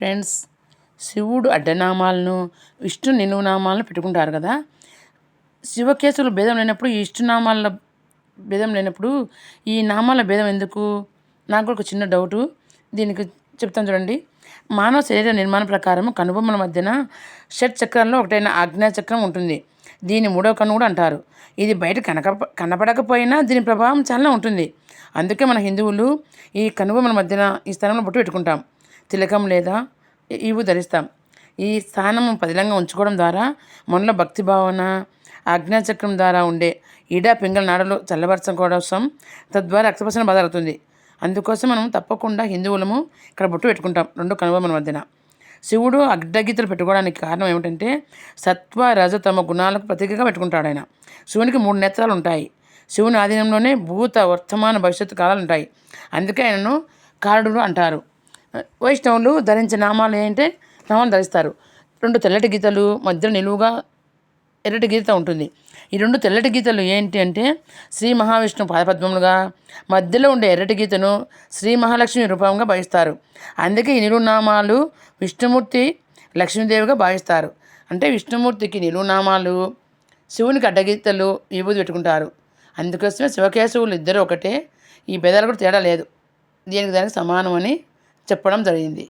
Friends, శివుడు అడ్డనామాలను, విష్ణు నిలువు నామాలను పెట్టుకుంటారు కదా. శివకేశవుల భేదం లేనప్పుడు, ఈ విష్ణునామాల భేదం లేనప్పుడు ఈ నామాల భేదం ఎందుకు? నాకు కూడా ఒక చిన్న డౌటు, దీనికి చెప్తాను చూడండి. మానవ శరీర నిర్మాణం ప్రకారం కనుబొమ్మల మధ్యన షట్ చక్రాల్లో ఒకటైన ఆజ్ఞా చక్రం ఉంటుంది. దీన్ని మూడవ కన్ను కూడా అంటారు. ఇది బయట కనపడకపోయినా దీని ప్రభావం చాలా ఉంటుంది. అందుకే మన హిందువులు ఈ కనుబొమ్మల మధ్యన ఈ స్థానంలో బొట్టు పెట్టుకుంటాం. తిలకం లేదా ఇవి ధరిస్తాం. ఈ స్థానం పదిలంగా ఉంచుకోవడం ద్వారా మనలో భక్తి భావన, ఆజ్ఞాచక్రం ద్వారా ఉండే ఈడా పింగళ నాడలు చల్లబరచడం కోసం, తద్వారా రక్తపసరణ బాధ అవుతుంది. అందుకోసం మనం తప్పకుండా హిందువులము ఇక్కడ బొట్టు పెట్టుకుంటాం రెండు కనుబొమ్మల మధ్యన. శివుడు అడ్డగీతలు పెట్టుకోవడానికి కారణం ఏమిటంటే సత్వ రజ తమ గుణాలకు ప్రతీకగా పెట్టుకుంటాడు ఆయన. శివునికి 3 నేత్రాలు ఉంటాయి. శివుని ఆధీనంలోనే భూత వర్తమాన భవిష్యత్తు కాలాలు ఉంటాయి. అందుకే ఆయనను కారుడు అంటారు. వైష్ణవులు ధరించే నామాలు ఏంటంటే నామాలు ధరిస్తారు. 2 తెల్లటి గీతలు, మధ్యలో నిలువుగా ఎర్రటి గీత ఉంటుంది. ఈ 2 తెల్లటి గీతలు ఏంటి అంటే శ్రీ మహావిష్ణువు పాదపద్మములుగా, మధ్యలో ఉండే ఎర్రటి గీతను శ్రీ మహాలక్ష్మి రూపంగా భావిస్తారు. అందుకే ఈ నిలువు నామాలు విష్ణుమూర్తి, లక్ష్మీదేవిగా భావిస్తారు. అంటే విష్ణుమూర్తికి నిలువు నామాలు, శివునికి అడ్డగీతలు, విభూతి పెట్టుకుంటారు. అందుకోసమే శివకేశవులు ఇద్దరు ఒకటే, ఈ భేదాలు కూడా తేడా లేదు. దీనికి దానికి సమానం అని చెప్పడం జరిగింది.